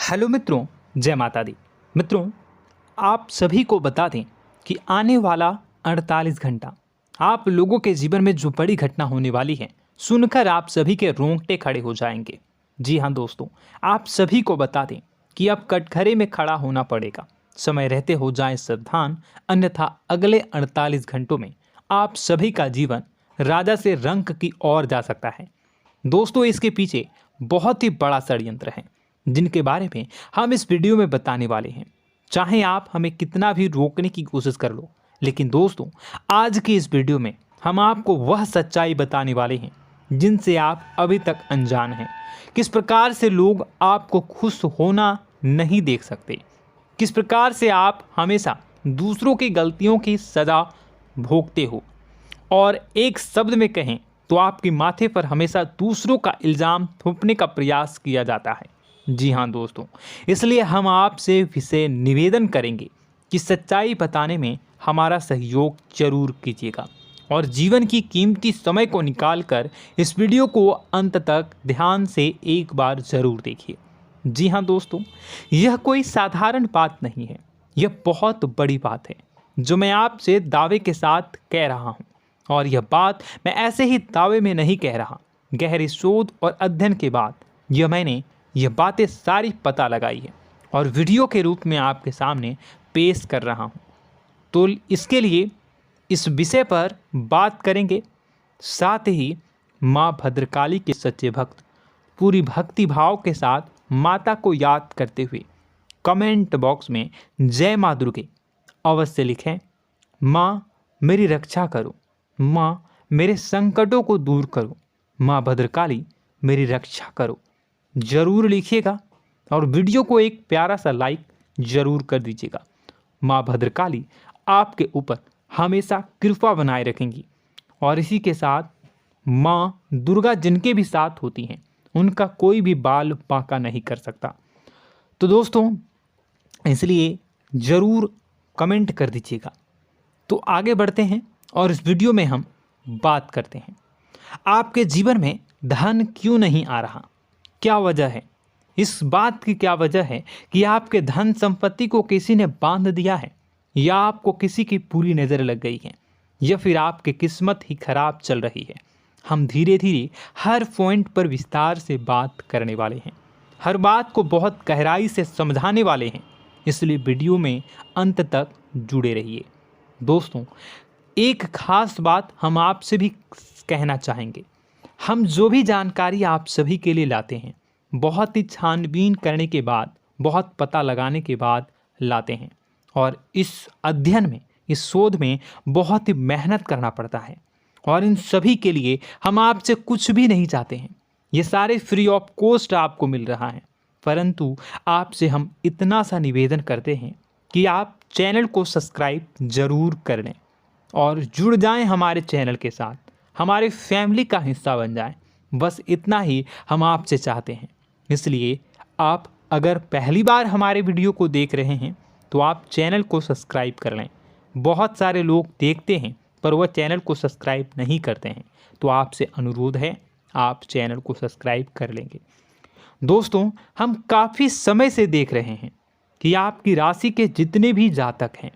Hello मित्रों, जय माता दी। मित्रों, आप सभी को बता दें कि आने वाला 48 घंटा आप लोगों के जीवन में जो बड़ी घटना होने वाली है, सुनकर आप सभी के रोंगटे खड़े हो जाएंगे। जी हाँ दोस्तों, आप सभी को बता दें कि अब कटघरे में खड़ा होना पड़ेगा। समय रहते हो जाएं सावधान, अन्यथा अगले 48 घंटों में आप सभी का जीवन राजा से रंक की ओर जा सकता है। दोस्तों, इसके पीछे बहुत ही बड़ा षड्यंत्र है जिनके बारे में हम इस वीडियो में बताने वाले हैं। चाहे आप हमें कितना भी रोकने की कोशिश कर लो, लेकिन दोस्तों आज की इस वीडियो में हम आपको वह सच्चाई बताने वाले हैं जिनसे आप अभी तक अनजान हैं। किस प्रकार से लोग आपको खुश होना नहीं देख सकते, किस प्रकार से आप हमेशा दूसरों की गलतियों की सज़ा भोगते हो, और एक शब्द में कहें तो आपके माथे पर हमेशा दूसरों का इल्ज़ाम थोपने का प्रयास किया जाता है। जी हाँ दोस्तों, इसलिए हम आपसे विशेष निवेदन करेंगे कि सच्चाई बताने में हमारा सहयोग जरूर कीजिएगा और जीवन की कीमती समय को निकालकर इस वीडियो को अंत तक ध्यान से एक बार ज़रूर देखिए। जी हाँ दोस्तों, यह कोई साधारण बात नहीं है, यह बहुत बड़ी बात है जो मैं आपसे दावे के साथ कह रहा हूँ। और यह बात मैं ऐसे ही दावे में नहीं कह रहा, गहरी शोध और अध्ययन के बाद मैंने यह बातें सारी पता लगाई है और वीडियो के रूप में आपके सामने पेश कर रहा हूँ। तो इसके लिए इस विषय पर बात करेंगे। साथ ही माँ भद्रकाली के सच्चे भक्त पूरी भक्ति भाव के साथ माता को याद करते हुए कमेंट बॉक्स में जय माँ दुर्गे अवश्य लिखें। माँ मेरी रक्षा करो, माँ मेरे संकटों को दूर करो, माँ भद्रकाली मेरी रक्षा करो, जरूर लिखिएगा और वीडियो को एक प्यारा सा लाइक जरूर कर दीजिएगा। माँ भद्रकाली आपके ऊपर हमेशा कृपा बनाए रखेंगी और इसी के साथ माँ दुर्गा जिनके भी साथ होती हैं उनका कोई भी बाल बांका नहीं कर सकता। तो दोस्तों, इसलिए ज़रूर कमेंट कर दीजिएगा। तो आगे बढ़ते हैं और इस वीडियो में हम बात करते हैं, आपके जीवन में धन क्यों नहीं आ रहा, क्या वजह है। इस बात की क्या वजह है कि आपके धन संपत्ति को किसी ने बांध दिया है, या आपको किसी की पूरी नज़र लग गई है, या फिर आपकी किस्मत ही खराब चल रही है। हम धीरे धीरे हर पॉइंट पर विस्तार से बात करने वाले हैं, हर बात को बहुत गहराई से समझाने वाले हैं, इसलिए वीडियो में अंत तक जुड़े रहिए। दोस्तों, एक खास बात हम आपसे भी कहना चाहेंगे। हम जो भी जानकारी आप सभी के लिए लाते हैं, बहुत ही छानबीन करने के बाद, बहुत पता लगाने के बाद लाते हैं, और इस अध्ययन में, इस शोध में बहुत ही मेहनत करना पड़ता है। और इन सभी के लिए हम आपसे कुछ भी नहीं चाहते हैं, ये सारे फ्री ऑफ कॉस्ट आपको मिल रहा है। परंतु आपसे हम इतना सा निवेदन करते हैं कि आप चैनल को सब्सक्राइब ज़रूर कर लें और जुड़ जाएं हमारे चैनल के साथ, हमारे फैमिली का हिस्सा बन जाएं। बस इतना ही हम आपसे चाहते हैं। इसलिए आप अगर पहली बार हमारे वीडियो को देख रहे हैं तो आप चैनल को सब्सक्राइब कर लें। बहुत सारे लोग देखते हैं पर वह चैनल को सब्सक्राइब नहीं करते हैं, तो आपसे अनुरोध है आप चैनल को सब्सक्राइब कर लेंगे। दोस्तों, हम काफ़ी समय से देख रहे हैं कि आपकी राशि के जितने भी जातक हैं,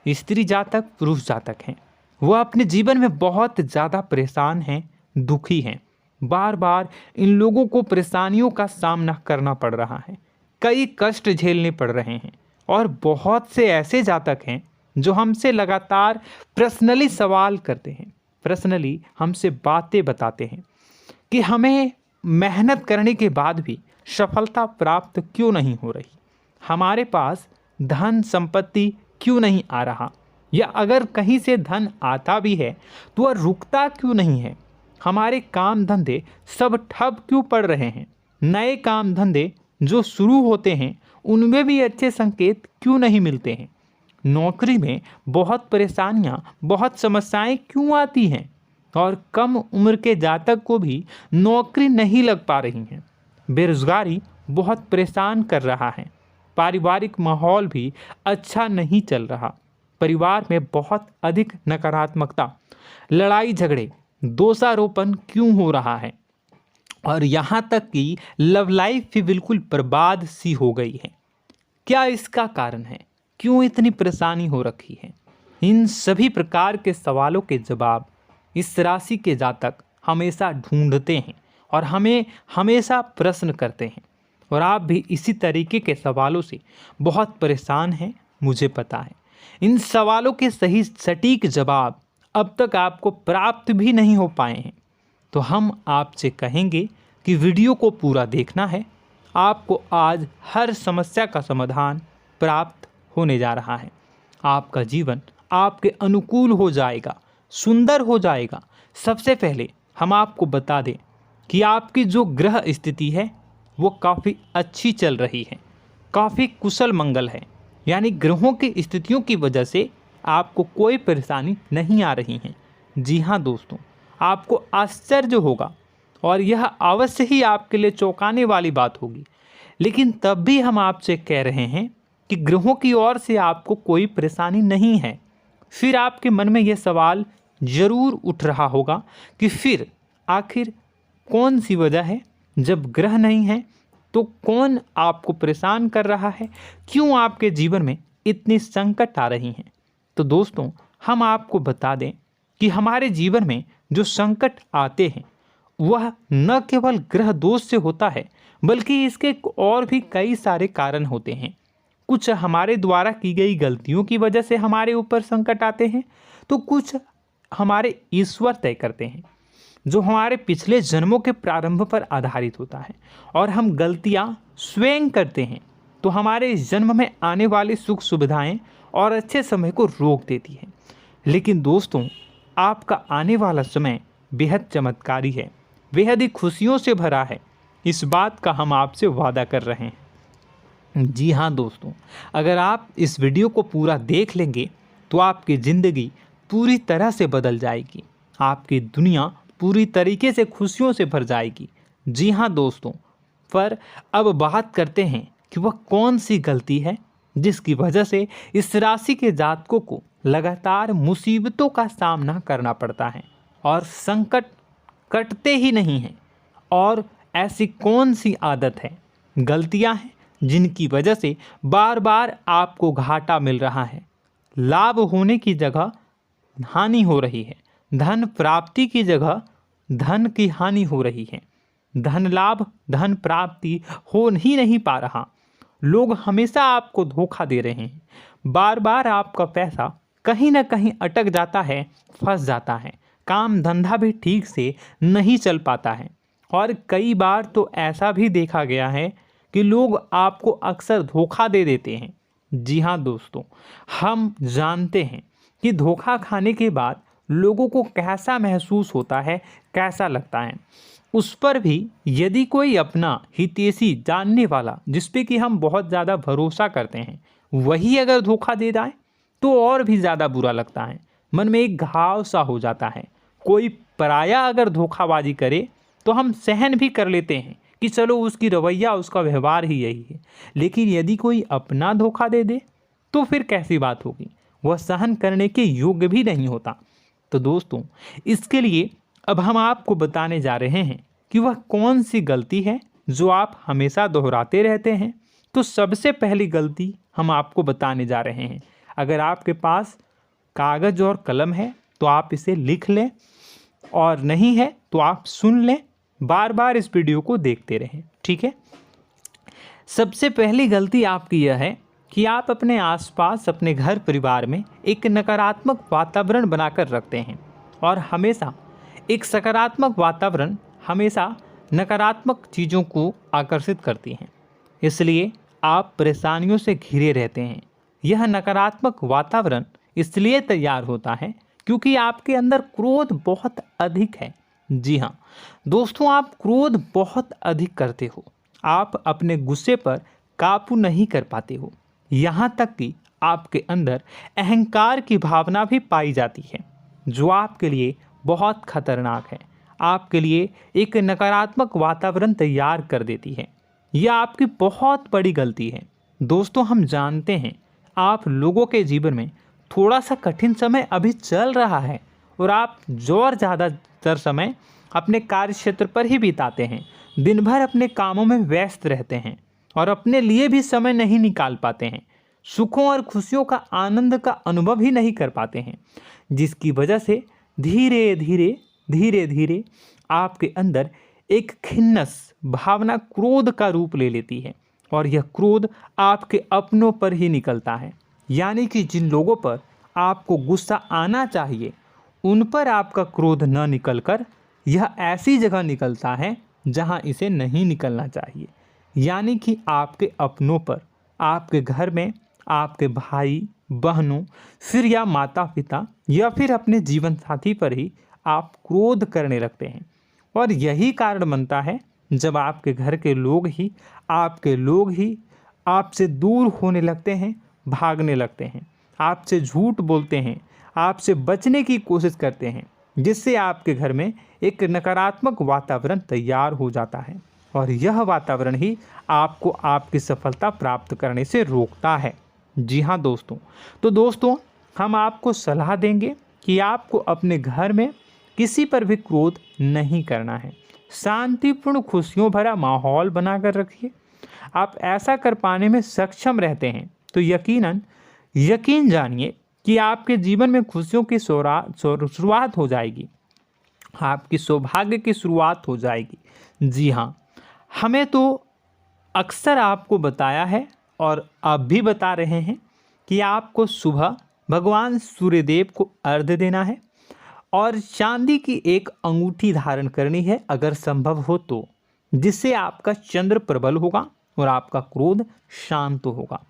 स्त्री जातक, पुरुष जातक हैं, वह अपने जीवन में बहुत ज़्यादा परेशान हैं, दुखी हैं। बार बार इन लोगों को परेशानियों का सामना करना पड़ रहा है, कई कष्ट झेलने पड़ रहे हैं। और बहुत से ऐसे जातक हैं जो हमसे लगातार पर्सनली सवाल करते हैं, पर्सनली हमसे बातें बताते हैं कि हमें मेहनत करने के बाद भी सफलता प्राप्त क्यों नहीं हो रही, हमारे पास धन संपत्ति क्यों नहीं आ रहा, या अगर कहीं से धन आता भी है तो वह रुकता क्यों नहीं है, हमारे काम धंधे सब ठप क्यों पड़ रहे हैं, नए काम धंधे जो शुरू होते हैं उनमें भी अच्छे संकेत क्यों नहीं मिलते हैं, नौकरी में बहुत परेशानियां, बहुत समस्याएं क्यों आती हैं, और कम उम्र के जातक को भी नौकरी नहीं लग पा रही हैं, बेरोजगारी बहुत परेशान कर रहा है, पारिवारिक माहौल भी अच्छा नहीं चल रहा, परिवार में बहुत अधिक नकारात्मकता, लड़ाई झगड़े, दोषारोपण क्यों हो रहा है, और यहाँ तक कि लव लाइफ भी बिल्कुल बर्बाद सी हो गई है। क्या इसका कारण है? क्यों इतनी परेशानी हो रखी है? इन सभी प्रकार के सवालों के जवाब इस राशि के जातक हमेशा ढूंढते हैं और हमें हमेशा प्रश्न करते हैं। और आप भी इसी तरीके के सवालों से बहुत परेशान हैं, मुझे पता है। इन सवालों के सही सटीक जवाब अब तक आपको प्राप्त भी नहीं हो पाए हैं, तो हम आपसे कहेंगे कि वीडियो को पूरा देखना है। आपको आज हर समस्या का समाधान प्राप्त होने जा रहा है। आपका जीवन आपके अनुकूल हो जाएगा, सुंदर हो जाएगा। सबसे पहले हम आपको बता दें कि आपकी जो ग्रह स्थिति है वो काफ़ी अच्छी चल रही है, काफ़ी कुशल मंगल है। यानी ग्रहों की स्थितियों की वजह से आपको कोई परेशानी नहीं आ रही है। जी हाँ दोस्तों, आपको आश्चर्य होगा और यह अवश्य ही आपके लिए चौंकाने वाली बात होगी, लेकिन तब भी हम आपसे कह रहे हैं कि ग्रहों की ओर से आपको कोई परेशानी नहीं है। फिर आपके मन में यह सवाल जरूर उठ रहा होगा कि फिर आखिर कौन सी वजह है? जब ग्रह नहीं है तो कौन आपको परेशान कर रहा है? क्यों आपके जीवन में इतनी संकट आ रही हैं? तो दोस्तों, हम आपको बता दें कि हमारे जीवन में जो संकट आते हैं वह न केवल ग्रह दोष से होता है, बल्कि इसके और भी कई सारे कारण होते हैं। कुछ हमारे द्वारा की गई गलतियों की वजह से हमारे ऊपर संकट आते हैं, तो कुछ हमारे ईश्वर तय करते हैं, जो हमारे पिछले जन्मों के प्रारंभ पर आधारित होता है। और हम गलतियां स्वयं करते हैं तो हमारे इस जन्म में आने वाली सुख सुविधाएं और अच्छे समय को रोक देती है। लेकिन दोस्तों, आपका आने वाला समय बेहद चमत्कारी है, बेहद ही खुशियों से भरा है। इस बात का हम आपसे वादा कर रहे हैं। जी हाँ दोस्तों, अगर आप इस वीडियो को पूरा देख लेंगे तो आपकी ज़िंदगी पूरी तरह से बदल जाएगी, आपकी दुनिया पूरी तरीके से खुशियों से भर जाएगी। जी हाँ दोस्तों, पर अब बात करते हैं कि वह कौन सी गलती है जिसकी वजह से इस राशि के जातकों को लगातार मुसीबतों का सामना करना पड़ता है और संकट कटते ही नहीं हैं। और ऐसी कौन सी आदत है, गलतियां हैं जिनकी वजह से बार बार आपको घाटा मिल रहा है, लाभ होने की जगह हानि हो रही है, धन प्राप्ति की जगह धन की हानि हो रही है, धन लाभ धन प्राप्ति हो ही नहीं पा रहा, लोग हमेशा आपको धोखा दे रहे हैं, बार बार आपका पैसा कहीं ना कहीं अटक जाता है, फंस जाता है, काम धंधा भी ठीक से नहीं चल पाता है। और कई बार तो ऐसा भी देखा गया है कि लोग आपको अक्सर धोखा दे देते हैं। जी हाँ दोस्तों, हम जानते हैं कि धोखा खाने के बाद लोगों को कैसा महसूस होता है, कैसा लगता है। उस पर भी यदि कोई अपना हितैषी जानने वाला, जिस पे कि हम बहुत ज़्यादा भरोसा करते हैं, वही अगर धोखा दे जाए तो और भी ज़्यादा बुरा लगता है, मन में एक घाव सा हो जाता है। कोई पराया अगर धोखाबाजी करे तो हम सहन भी कर लेते हैं कि चलो उसकी रवैया, उसका व्यवहार ही यही है। लेकिन यदि कोई अपना धोखा दे दे तो फिर कैसी बात होगी, वह सहन करने के योग्य भी नहीं होता। तो दोस्तों, इसके लिए अब हम आपको बताने जा रहे हैं कि वह कौन सी गलती है जो आप हमेशा दोहराते रहते हैं। तो सबसे पहली गलती हम आपको बताने जा रहे हैं। अगर आपके पास कागज़ और कलम है तो आप इसे लिख लें, और नहीं है तो आप सुन लें, बार बार इस वीडियो को देखते रहें, ठीक है। सबसे पहली गलती आपकी यह है कि आप अपने आसपास, अपने घर परिवार में एक नकारात्मक वातावरण बनाकर रखते हैं, और हमेशा एक सकारात्मक वातावरण हमेशा नकारात्मक चीज़ों को आकर्षित करती हैं। इसलिए आप परेशानियों से घिरे रहते हैं। यह नकारात्मक वातावरण इसलिए तैयार होता है क्योंकि आपके अंदर क्रोध बहुत अधिक है। जी हाँ दोस्तों, आप क्रोध बहुत अधिक करते हो, आप अपने गुस्से पर काबू नहीं कर पाते हो, यहाँ तक कि आपके अंदर अहंकार की भावना भी पाई जाती है, जो आपके लिए बहुत खतरनाक है, आपके लिए एक नकारात्मक वातावरण तैयार कर देती है। यह आपकी बहुत बड़ी गलती है। दोस्तों, हम जानते हैं आप लोगों के जीवन में थोड़ा सा कठिन समय अभी चल रहा है, और आप और ज़्यादातर समय अपने कार्य क्षेत्र पर ही बिताते हैं, दिन भर अपने कामों में व्यस्त रहते हैं और अपने लिए भी समय नहीं निकाल पाते हैं, सुखों और खुशियों का आनंद का अनुभव ही नहीं कर पाते हैं, जिसकी वजह से धीरे धीरे धीरे धीरे आपके अंदर एक खिन्नस भावना क्रोध का रूप ले लेती है और यह क्रोध आपके अपनों पर ही निकलता है। यानी कि जिन लोगों पर आपको गुस्सा आना चाहिए उन पर आपका क्रोध न निकलकर यह ऐसी जगह निकलता है जहां इसे नहीं निकलना चाहिए। यानी कि आपके अपनों पर, आपके घर में, आपके भाई बहनों, फिर या माता पिता या फिर अपने जीवन साथी पर ही आप क्रोध करने लगते हैं। और यही कारण बनता है जब आपके घर के लोग ही आपसे दूर होने लगते हैं, भागने लगते हैं, आपसे झूठ बोलते हैं, आपसे बचने की कोशिश करते हैं, जिससे आपके घर में एक नकारात्मक वातावरण तैयार हो जाता है और यह वातावरण ही आपको आपकी सफलता प्राप्त करने से रोकता है। जी हाँ दोस्तों, तो दोस्तों हम आपको सलाह देंगे कि आपको अपने घर में किसी पर भी क्रोध नहीं करना है। शांतिपूर्ण खुशियों भरा माहौल बनाकर रखिए। आप ऐसा कर पाने में सक्षम रहते हैं तो यकीन जानिए कि आपके जीवन में खुशियों की शुरुआत हो जाएगी, आपकी सौभाग्य की शुरुआत हो जाएगी। जी हाँ, हमें तो अक्सर आपको बताया है और आप भी बता रहे हैं कि आपको सुबह भगवान सूर्यदेव को अर्घ्य देना है और चांदी की एक अंगूठी धारण करनी है अगर संभव हो तो, जिससे आपका चंद्र प्रबल होगा और आपका क्रोध शांत होगा।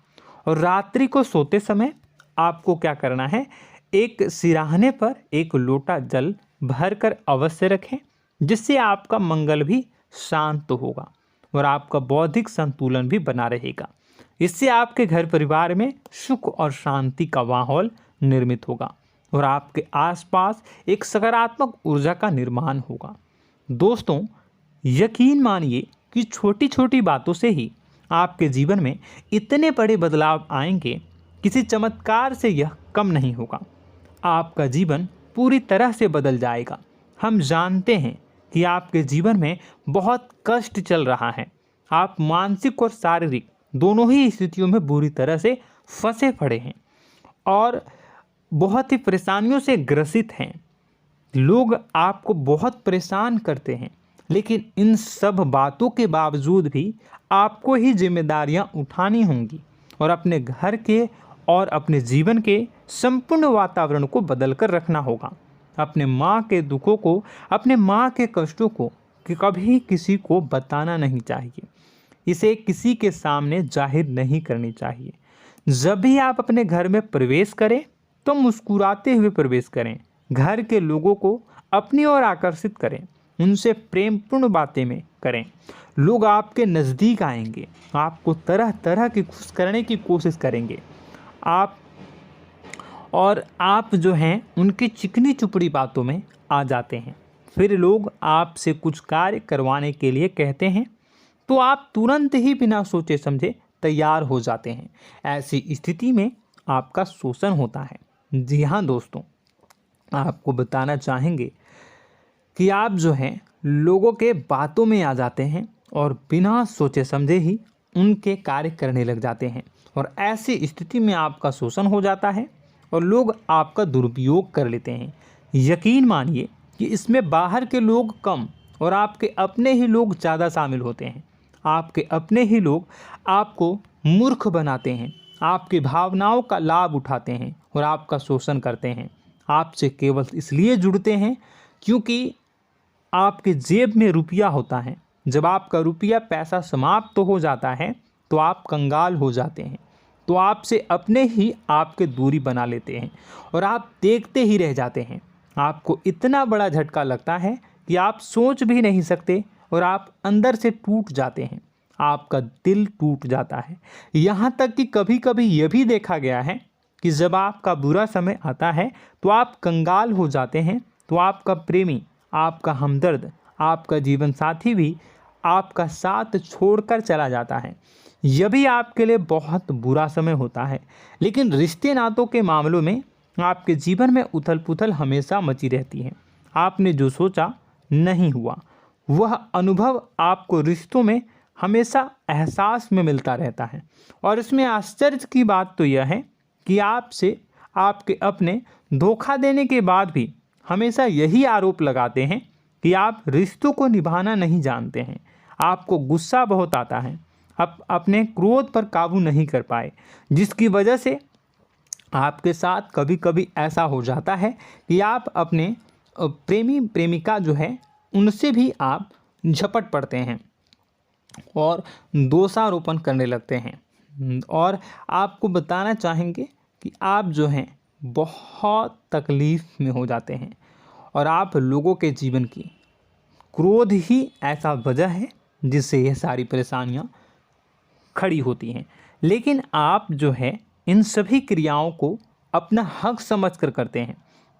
और रात्रि को सोते समय आपको क्या करना है, एक सिराहने पर एक लोटा जल भरकर अवश्य रखें, जिससे आपका मंगल भी शांत होगा और आपका बौद्धिक संतुलन भी बना रहेगा। इससे आपके घर परिवार में सुख और शांति का माहौल निर्मित होगा और आपके आसपास एक सकारात्मक ऊर्जा का निर्माण होगा। दोस्तों यकीन मानिए कि छोटी छोटी बातों से ही आपके जीवन में इतने बड़े बदलाव आएंगे, किसी चमत्कार से यह कम नहीं होगा। आपका जीवन पूरी तरह से बदल जाएगा। हम जानते हैं कि आपके जीवन में बहुत कष्ट चल रहा है, आप मानसिक और शारीरिक दोनों ही स्थितियों में बुरी तरह से फंसे पड़े हैं और बहुत ही परेशानियों से ग्रसित हैं। लोग आपको बहुत परेशान करते हैं, लेकिन इन सब बातों के बावजूद भी आपको ही जिम्मेदारियां उठानी होंगी और अपने घर के और अपने जीवन के संपूर्ण वातावरण को बदल कर रखना होगा। अपने माँ के दुखों को, अपने माँ के कष्टों को कभी किसी को बताना नहीं चाहिए, इसे किसी के सामने जाहिर नहीं करनी चाहिए। जब भी आप अपने घर में प्रवेश करें तो मुस्कुराते हुए प्रवेश करें, घर के लोगों को अपनी ओर आकर्षित करें, उनसे प्रेमपूर्ण बातें में करें। लोग आपके नज़दीक आएंगे, आपको तरह तरह की खुश करने की कोशिश करेंगे। आप जो हैं उनकी चिकनी चुपड़ी बातों में आ जाते हैं। फिर लोग आपसे कुछ कार्य करवाने के लिए कहते हैं तो आप तुरंत ही बिना सोचे समझे तैयार हो जाते हैं। ऐसी स्थिति में आपका शोषण होता है। जी हाँ दोस्तों, आपको बताना चाहेंगे कि आप जो हैं लोगों के बातों में आ जाते हैं और बिना सोचे समझे ही उनके कार्य करने लग जाते हैं और ऐसी स्थिति में आपका शोषण हो जाता है और लोग आपका दुरुपयोग कर लेते हैं। यकीन मानिए कि इसमें बाहर के लोग कम और आपके अपने ही लोग ज़्यादा शामिल होते हैं। आपके अपने ही लोग आपको मूर्ख बनाते हैं, आपकी भावनाओं का लाभ उठाते हैं और आपका शोषण करते हैं। आपसे केवल इसलिए जुड़ते हैं क्योंकि आपके जेब में रुपया होता है। जब आपका रुपया पैसा समाप्त हो जाता है तो आप कंगाल हो जाते हैं, तो आपसे अपने ही आपके दूरी बना लेते हैं और आप देखते ही रह जाते हैं। आपको इतना बड़ा झटका लगता है कि आप सोच भी नहीं सकते और आप अंदर से टूट जाते हैं, आपका दिल टूट जाता है। यहाँ तक कि कभी कभी यह भी देखा गया है कि जब आपका बुरा समय आता है तो आप कंगाल हो जाते हैं, तो आपका प्रेमी, आपका हमदर्द, आपका जीवन साथी भी आपका साथ छोड़कर चला जाता है। यह भी आपके लिए बहुत बुरा समय होता है। लेकिन रिश्ते नातों के मामलों में आपके जीवन में उथल पुथल हमेशा मची रहती है। आपने जो सोचा नहीं हुआ। वह अनुभव आपको रिश्तों में हमेशा एहसास में मिलता रहता है। और इसमें आश्चर्य की बात तो यह है कि आपसे आपके अपने धोखा देने के बाद भी हमेशा यही आरोप लगाते हैं कि आप रिश्तों को निभाना नहीं जानते हैं। आपको गुस्सा बहुत आता है, आप अपने क्रोध पर काबू नहीं कर पाए, जिसकी वजह से आपके साथ कभी कभी ऐसा हो जाता है कि आप अपने प्रेमी प्रेमिका जो है उनसे भी आप झपट पड़ते हैं और दोषारोपण करने लगते हैं। और आपको बताना चाहेंगे कि आप जो हैं बहुत तकलीफ़ में हो जाते हैं और आप लोगों के जीवन की क्रोध ही ऐसा वजह है जिससे यह सारी परेशानियां खड़ी होती हैं। लेकिन आप जो है इन सभी क्रियाओं को अपना हक समझकर करते हैं,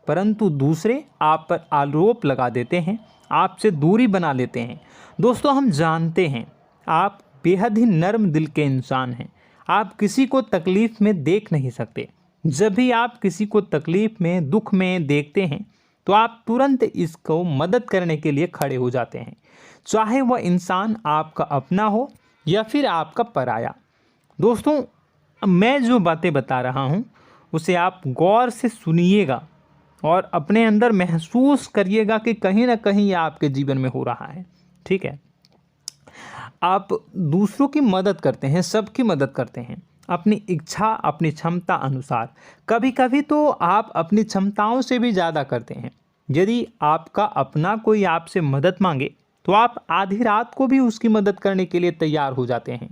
परंतु दूसरे आप पर आरोप लगा देते हैं, आपसे दूरी बना लेते हैं। दोस्तों, हम जानते हैं आप बेहद ही नर्म दिल के इंसान हैं। आप किसी को तकलीफ़ में देख नहीं सकते। जब भी आप किसी को तकलीफ़ में, दुख में देखते हैं तो आप तुरंत इसको मदद करने के लिए खड़े हो जाते हैं, चाहे वह इंसान आपका अपना हो या फिर आपका पराया। दोस्तों, मैं जो बातें बता रहा हूँ उसे आप गौर से सुनिएगा और अपने अंदर महसूस करिएगा कि कहीं ना कहीं यह आपके जीवन में हो रहा है। ठीक है, आप दूसरों की मदद करते हैं, सबकी मदद करते हैं अपनी इच्छा, अपनी क्षमता अनुसार। कभी कभी तो आप अपनी क्षमताओं से भी ज़्यादा करते हैं। यदि आपका अपना कोई आपसे मदद मांगे तो आप आधी रात को भी उसकी मदद करने के लिए तैयार हो जाते हैं।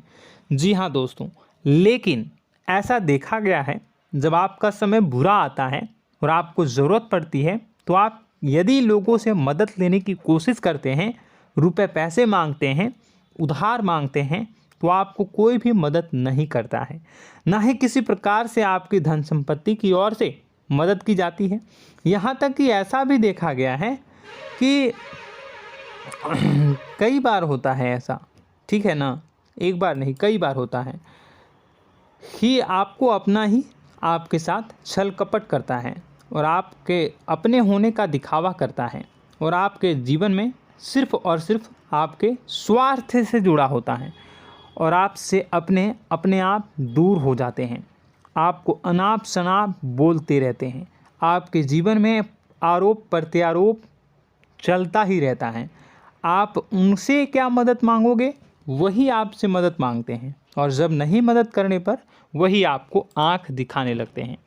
जी हाँ दोस्तों, लेकिन ऐसा देखा गया है जब आपका समय बुरा आता है और आपको ज़रूरत पड़ती है तो आप यदि लोगों से मदद लेने की कोशिश करते हैं, रुपए पैसे मांगते हैं, उधार मांगते हैं, तो आपको कोई भी मदद नहीं करता है। ना ही किसी प्रकार से आपकी धन संपत्ति की ओर से मदद की जाती है। यहाँ तक कि ऐसा भी देखा गया है कि कई बार होता है ऐसा, ठीक है ना, एक बार नहीं कई बार होता है कि आपको अपना ही आपके साथ छल कपट करता है और आपके अपने होने का दिखावा करता है और आपके जीवन में सिर्फ और सिर्फ आपके स्वार्थ से जुड़ा होता है और आपसे अपने आप दूर हो जाते हैं। आपको अनाप शनाप बोलते रहते हैं। आपके जीवन में आरोप प्रत्यारोप चलता ही रहता है। आप उनसे क्या मदद मांगोगे, वही आपसे मदद मांगते हैं और जब नहीं मदद करने पर वही आपको आंख दिखाने लगते हैं।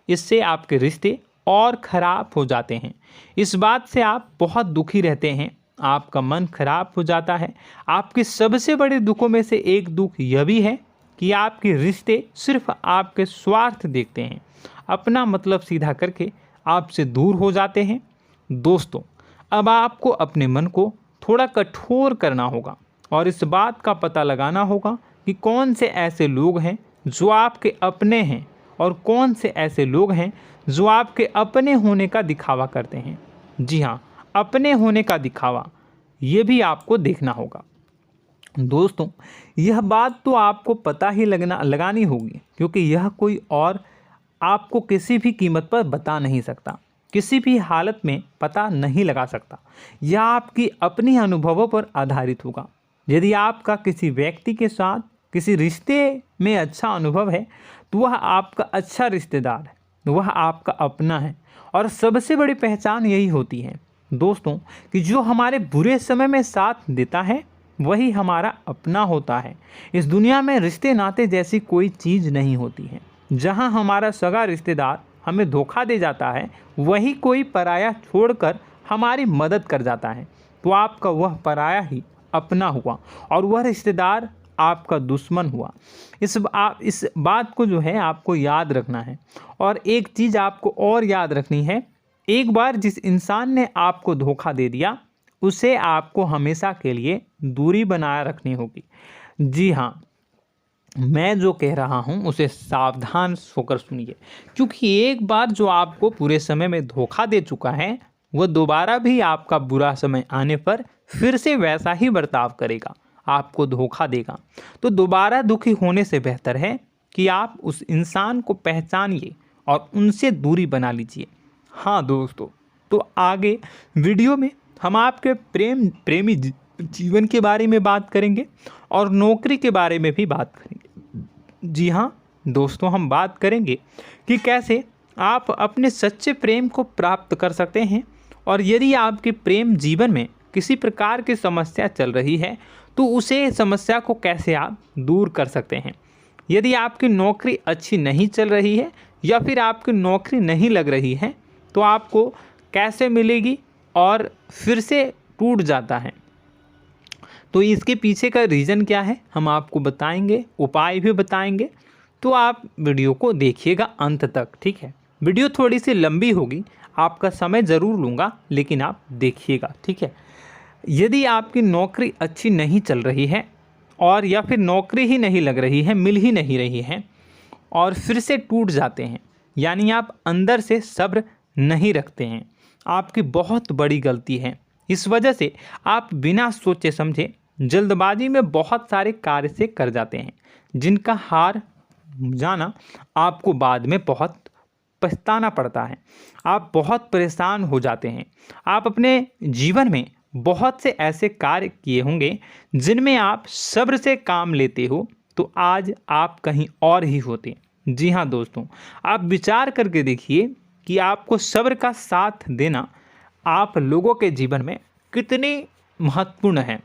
इससे आपके रिश्ते और ख़राब हो जाते हैं। इस बात से आप बहुत दुखी रहते हैं, आपका मन खराब हो जाता है। आपके सबसे बड़े दुखों में से एक दुख यह भी है कि आपके रिश्ते सिर्फ आपके स्वार्थ देखते हैं, अपना मतलब सीधा करके आपसे दूर हो जाते हैं। दोस्तों, अब आपको अपने मन को थोड़ा कठोर करना होगा और इस बात का पता लगाना होगा कि कौन से ऐसे लोग हैं जो आपके अपने हैं और कौन से ऐसे लोग हैं जो आपके अपने होने का दिखावा करते हैं। जी हाँ, अपने होने का दिखावा, ये भी आपको देखना होगा। दोस्तों, यह बात तो आपको पता ही लगानी होगी, क्योंकि यह कोई और आपको किसी भी कीमत पर बता नहीं सकता, किसी भी हालत में पता नहीं लगा सकता। यह आपकी अपनी अनुभवों पर आधारित होगा। यदि आपका किसी व्यक्ति के साथ किसी रिश्ते में अच्छा अनुभव है तो वह आपका अच्छा रिश्तेदार है, वह आपका अपना है। और सबसे बड़ी पहचान यही होती है दोस्तों कि जो हमारे बुरे समय में साथ देता है वही हमारा अपना होता है। इस दुनिया में रिश्ते नाते जैसी कोई चीज़ नहीं होती है। जहां हमारा सगा रिश्तेदार हमें धोखा दे जाता है, वही कोई पराया छोड़कर हमारी मदद कर जाता है, तो आपका वह पराया ही अपना हुआ और वह रिश्तेदार आपका दुश्मन हुआ। इस बात को जो है आपको याद रखना है। और एक चीज़ आपको और याद रखनी है, एक बार जिस इंसान ने आपको धोखा दे दिया उसे आपको हमेशा के लिए दूरी बनाए रखनी होगी। जी हाँ, मैं जो कह रहा हूँ उसे सावधान होकर सुनिए, क्योंकि एक बार जो आपको पूरे समय में धोखा दे चुका है वह दोबारा भी आपका बुरा समय आने पर फिर से वैसा ही बर्ताव करेगा, आपको धोखा देगा। तो दोबारा दुखी होने से बेहतर है कि आप उस इंसान को पहचानिए और उनसे दूरी बना लीजिए। हाँ दोस्तों, तो आगे वीडियो में हम आपके प्रेमी जीवन के बारे में बात करेंगे और नौकरी के बारे में भी बात करेंगे। जी हाँ दोस्तों, हम बात करेंगे कि कैसे आप अपने सच्चे प्रेम को प्राप्त कर सकते हैं, और यदि आपके प्रेम जीवन में किसी प्रकार की समस्या चल रही है तो उसे समस्या को कैसे आप दूर कर सकते हैं। यदि आपकी नौकरी अच्छी नहीं चल रही है या फिर आपकी नौकरी नहीं लग रही है तो आपको कैसे मिलेगी और फिर से टूट जाता है, तो इसके पीछे का रीज़न क्या है हम आपको बताएंगे, उपाय भी बताएंगे। तो आप वीडियो को देखिएगा अंत तक, ठीक है। वीडियो थोड़ी सी लंबी होगी, आपका समय ज़रूर लूँगा, लेकिन आप देखिएगा, ठीक है। यदि आपकी नौकरी अच्छी नहीं चल रही है और या फिर नौकरी ही नहीं लग रही है, मिल ही नहीं रही है और फिर से टूट जाते हैं, यानी आप अंदर से सब्र नहीं रखते हैं, आपकी बहुत बड़ी गलती है। इस वजह से आप बिना सोचे समझे जल्दबाजी में बहुत सारे कार्य से कर जाते हैं, जिनका हार जाना आपको बाद में बहुत पछताना पड़ता है। आप बहुत परेशान हो जाते हैं। आप अपने जीवन में बहुत से ऐसे कार्य किए होंगे जिनमें आप सब्र से काम लेते हो, तो आज आप कहीं और ही होते। जी हाँ दोस्तों, आप विचार करके देखिए कि आपको सब्र का साथ देना आप लोगों के जीवन में कितने महत्वपूर्ण है।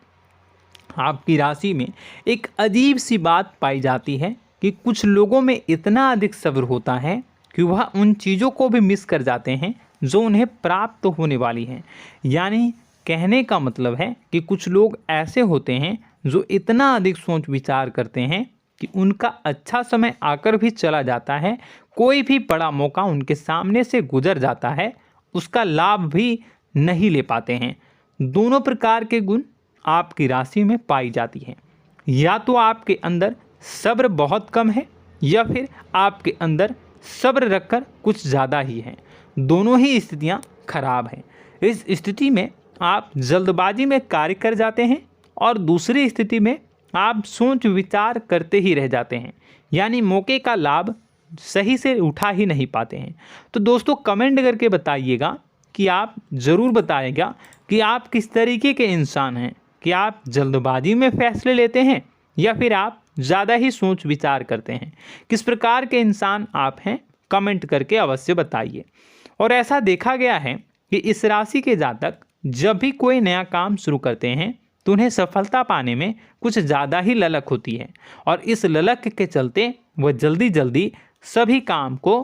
आपकी राशि में एक अजीब सी बात पाई जाती है कि कुछ लोगों में इतना अधिक सब्र होता है कि वह उन चीज़ों को भी मिस कर जाते हैं जो उन्हें प्राप्त होने वाली हैं। यानी कहने का मतलब है कि कुछ लोग ऐसे होते हैं जो इतना अधिक सोच विचार करते हैं कि उनका अच्छा समय आकर भी चला जाता है, कोई भी बड़ा मौका उनके सामने से गुजर जाता है, उसका लाभ भी नहीं ले पाते हैं। दोनों प्रकार के गुण आपकी राशि में पाई जाती हैं। या तो आपके अंदर सब्र बहुत कम है या फिर आपके अंदर सब्र रखकर कुछ ज़्यादा ही है। दोनों ही स्थितियाँ खराब हैं। इस स्थिति में आप जल्दबाजी में कार्य कर जाते हैं और दूसरी स्थिति में आप सोच विचार करते ही रह जाते हैं, यानी मौके का लाभ सही से उठा ही नहीं पाते हैं। तो दोस्तों कमेंट करके बताइएगा कि आप ज़रूर बताइएगा कि आप किस तरीके के इंसान हैं, कि आप जल्दबाजी में फैसले लेते हैं या फिर आप ज़्यादा ही सोच विचार करते हैं। किस प्रकार के इंसान आप हैं, कमेंट करके अवश्य बताइए। और ऐसा देखा गया है कि इस राशि के जातक जब भी कोई नया काम शुरू करते हैं तो उन्हें सफलता पाने में कुछ ज़्यादा ही ललक होती है, और इस ललक के चलते वह जल्दी जल्दी सभी काम को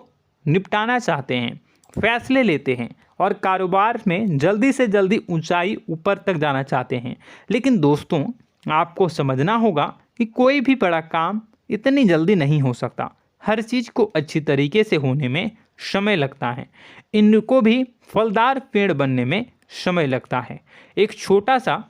निपटाना चाहते हैं, फैसले लेते हैं और कारोबार में जल्दी से जल्दी ऊंचाई ऊपर तक जाना चाहते हैं। लेकिन दोस्तों आपको समझना होगा कि कोई भी बड़ा काम इतनी जल्दी नहीं हो सकता। हर चीज़ को अच्छी तरीके से होने में समय लगता है। इनको भी फलदार पेड़ बनने में समय लगता है। एक छोटा सा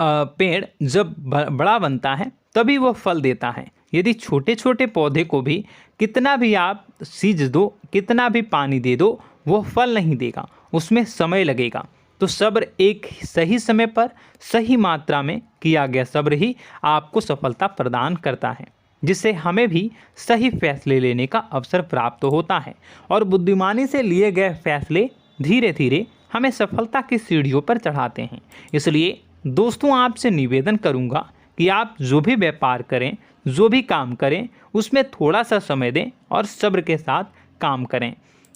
पेड़ जब बड़ा बनता है तभी वह फल देता है। यदि छोटे छोटे पौधे को भी कितना भी आप सींच दो, कितना भी पानी दे दो, वो फल नहीं देगा, उसमें समय लगेगा। तो सब्र एक सही समय पर सही मात्रा में किया गया सब्र ही आपको सफलता प्रदान करता है, जिससे हमें भी सही फैसले लेने का अवसर प्राप्त होता है। और बुद्धिमानी से लिए गए फैसले धीरे धीरे हमें सफलता की सीढ़ियों पर चढ़ाते हैं। इसलिए दोस्तों आपसे निवेदन करूंगा कि आप जो भी व्यापार करें, जो भी काम करें, उसमें थोड़ा सा समय दें और सब्र के साथ काम करें।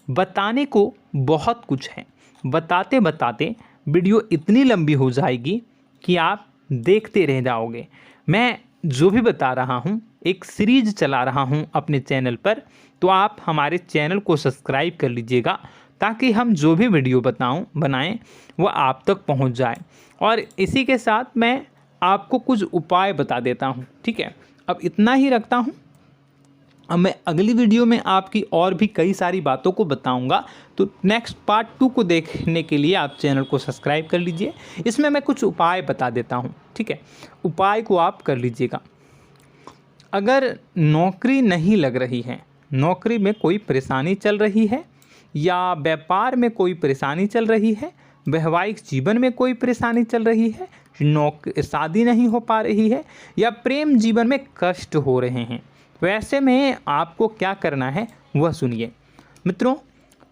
बताने को बहुत कुछ है, बताते बताते वीडियो इतनी लंबी हो जाएगी कि आप देखते रह जाओगे। मैं जो भी बता रहा हूँ एक सीरीज चला रहा हूँ अपने चैनल पर, तो आप हमारे चैनल को सब्सक्राइब कर लीजिएगा ताकि हम जो भी वीडियो बनाएं वो आप तक पहुँच जाए। और इसी के साथ मैं आपको कुछ उपाय बता देता हूँ, ठीक है। अब इतना ही रखता हूँ। अब मैं अगली वीडियो में आपकी और भी कई सारी बातों को बताऊंगा। तो नेक्स्ट पार्ट 2 को देखने के लिए आप चैनल को सब्सक्राइब कर लीजिए। इसमें मैं कुछ उपाय बता देता हूं, ठीक है। उपाय को आप कर लीजिएगा। अगर नौकरी नहीं लग रही है, नौकरी में कोई परेशानी चल रही है, या व्यापार में कोई परेशानी चल रही है, वैवाहिक जीवन में कोई परेशानी चल रही है, शादी नहीं हो पा रही है, या प्रेम जीवन में कष्ट हो रहे हैं, वैसे में आपको क्या करना है वह सुनिए। मित्रों,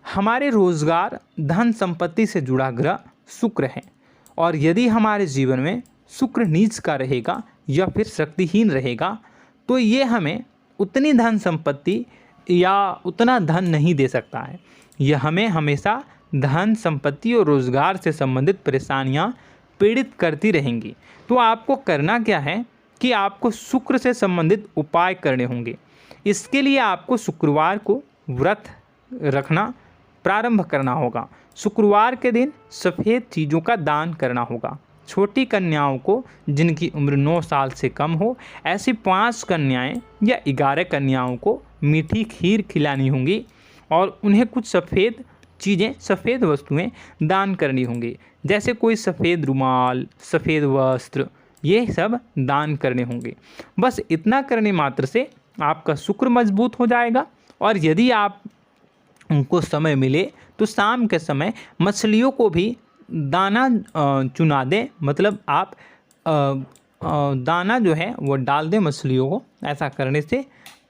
हमारे रोजगार धन संपत्ति से जुड़ा ग्रह शुक्र है, और यदि हमारे जीवन में शुक्र नीच का रहेगा या फिर शक्तिहीन रहेगा तो ये हमें उतनी धन संपत्ति या उतना धन नहीं दे सकता है। यह हमें हमेशा धन संपत्ति और रोजगार से संबंधित परेशानियां पीड़ित करती रहेंगी। तो आपको करना क्या है कि आपको शुक्र से संबंधित उपाय करने होंगे। इसके लिए आपको शुक्रवार को व्रत रखना प्रारंभ करना होगा। शुक्रवार के दिन सफ़ेद चीज़ों का दान करना होगा। छोटी कन्याओं को जिनकी उम्र 9 साल से कम हो, ऐसी 5 कन्याएं या 11 कन्याओं को मीठी खीर खिलानी होंगी और उन्हें कुछ सफ़ेद चीज़ें, सफ़ेद वस्तुएं दान करनी होंगी, जैसे कोई सफ़ेद रुमाल, सफ़ेद वस्त्र, ये सब दान करने होंगे। बस इतना करने मात्र से आपका शुक्र मजबूत हो जाएगा। और यदि आप उनको समय मिले तो शाम के समय मछलियों को भी दाना चुना दें, मतलब आप दाना जो है वो डाल दें मछलियों को। ऐसा करने से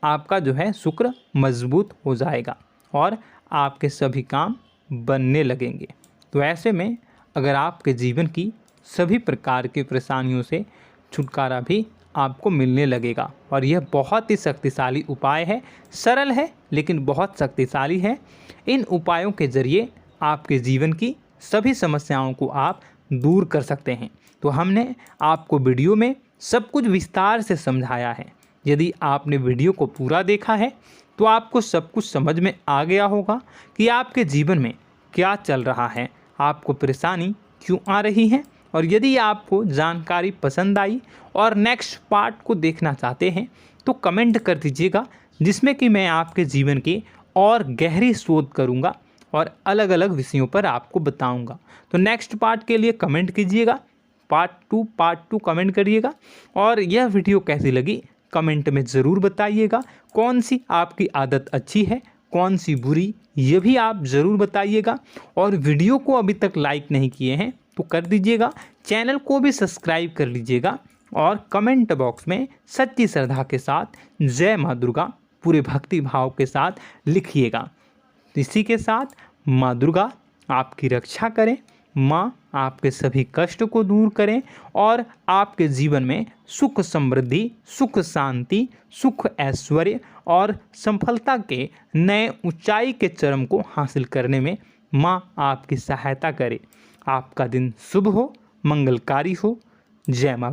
आपका जो है शुक्र मजबूत हो जाएगा और आपके सभी काम बनने लगेंगे। तो ऐसे में अगर आपके जीवन की सभी प्रकार की परेशानियों से छुटकारा भी आपको मिलने लगेगा। और यह बहुत ही शक्तिशाली उपाय है, सरल है लेकिन बहुत शक्तिशाली है। इन उपायों के ज़रिए आपके जीवन की सभी समस्याओं को आप दूर कर सकते हैं। तो हमने आपको वीडियो में सब कुछ विस्तार से समझाया है। यदि आपने वीडियो को पूरा देखा है तो आपको सब कुछ समझ में आ गया होगा कि आपके जीवन में क्या चल रहा है, आपको परेशानी क्यों आ रही है। और यदि आपको जानकारी पसंद आई और नेक्स्ट पार्ट को देखना चाहते हैं तो कमेंट कर दीजिएगा, जिसमें कि मैं आपके जीवन की और गहरी शोध करूंगा और अलग अलग विषयों पर आपको बताऊंगा। तो नेक्स्ट पार्ट के लिए कमेंट कीजिएगा, पार्ट टू कमेंट करिएगा। और यह वीडियो कैसी लगी कमेंट में ज़रूर बताइएगा। कौन सी आपकी आदत अच्छी है, कौन सी बुरी, ये भी आप ज़रूर बताइएगा। और वीडियो को अभी तक लाइक नहीं किए हैं तो कर दीजिएगा, चैनल को भी सब्सक्राइब कर लीजिएगा और कमेंट बॉक्स में सच्ची श्रद्धा के साथ जय माँ दुर्गा पूरे भक्ति भाव के साथ लिखिएगा। इसी के साथ माँ दुर्गा आपकी रक्षा करें, माँ आपके सभी कष्ट को दूर करें और आपके जीवन में सुख समृद्धि, सुख शांति, सुख ऐश्वर्य और सफलता के नए ऊंचाई के चरम को हासिल करने में माँ आपकी सहायता करे। आपका दिन शुभ हो, मंगलकारी हो। जय माँ।